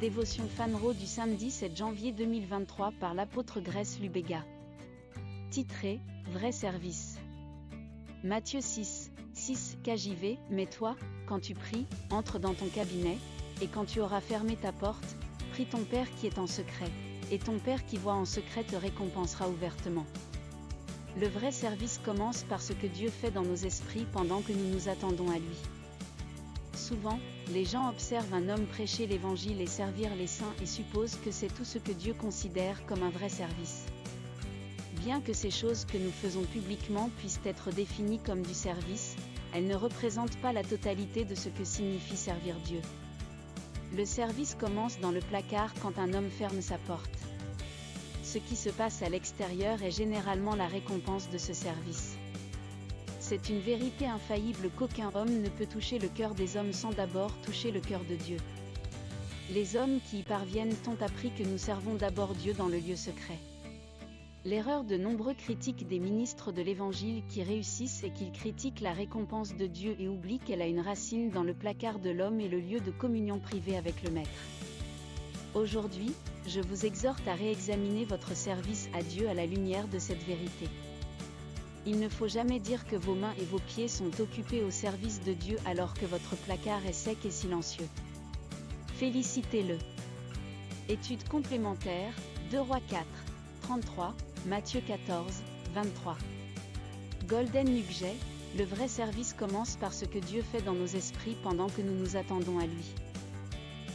Dévotion Fanro du samedi 7 janvier 2023 par l'apôtre Grace Lubega. Titré « Vrai service ». Matthieu 6, 6 KJV, mais toi, quand tu pries, entre dans ton cabinet, et quand tu auras fermé ta porte, prie ton Père qui est en secret, et ton Père qui voit en secret te récompensera ouvertement. Le vrai service commence par ce que Dieu fait dans nos esprits pendant que nous nous attendons à lui. Souvent, les gens observent un homme prêcher l'évangile et servir les saints et supposent que c'est tout ce que Dieu considère comme un vrai service. Bien que ces choses que nous faisons publiquement puissent être définies comme du service, elles ne représentent pas la totalité de ce que signifie servir Dieu. Le service commence dans le placard quand un homme ferme sa porte. Ce qui se passe à l'extérieur est généralement la récompense de ce service. C'est une vérité infaillible qu'aucun homme ne peut toucher le cœur des hommes sans d'abord toucher le cœur de Dieu. Les hommes qui y parviennent ont appris que nous servons d'abord Dieu dans le lieu secret. L'erreur de nombreux critiques des ministres de l'Évangile qui réussissent est qu'ils critiquent la récompense de Dieu et oublient qu'elle a une racine dans le placard de l'homme et le lieu de communion privée avec le Maître. Aujourd'hui, je vous exhorte à réexaminer votre service à Dieu à la lumière de cette vérité. Il ne faut jamais dire que vos mains et vos pieds sont occupés au service de Dieu alors que votre placard est sec et silencieux. Félicitez-le. Étude complémentaire, 2 Rois 4, 33, Matthieu 14, 23. Golden Nugget, le vrai service commence par ce que Dieu fait dans nos esprits pendant que nous nous attendons à lui.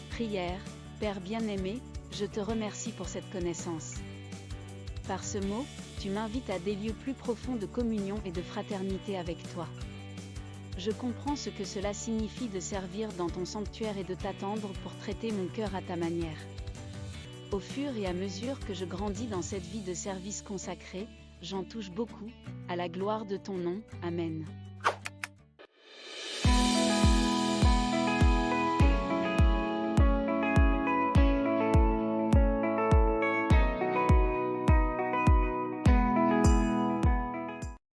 Prière, Père bien-aimé, je te remercie pour cette connaissance. Par ce mot, tu m'invites à des lieux plus profonds de communion et de fraternité avec toi. Je comprends ce que cela signifie de servir dans ton sanctuaire et de t'attendre pour traiter mon cœur à ta manière. Au fur et à mesure que je grandis dans cette vie de service consacré, j'en touche beaucoup, à la gloire de ton nom, Amen.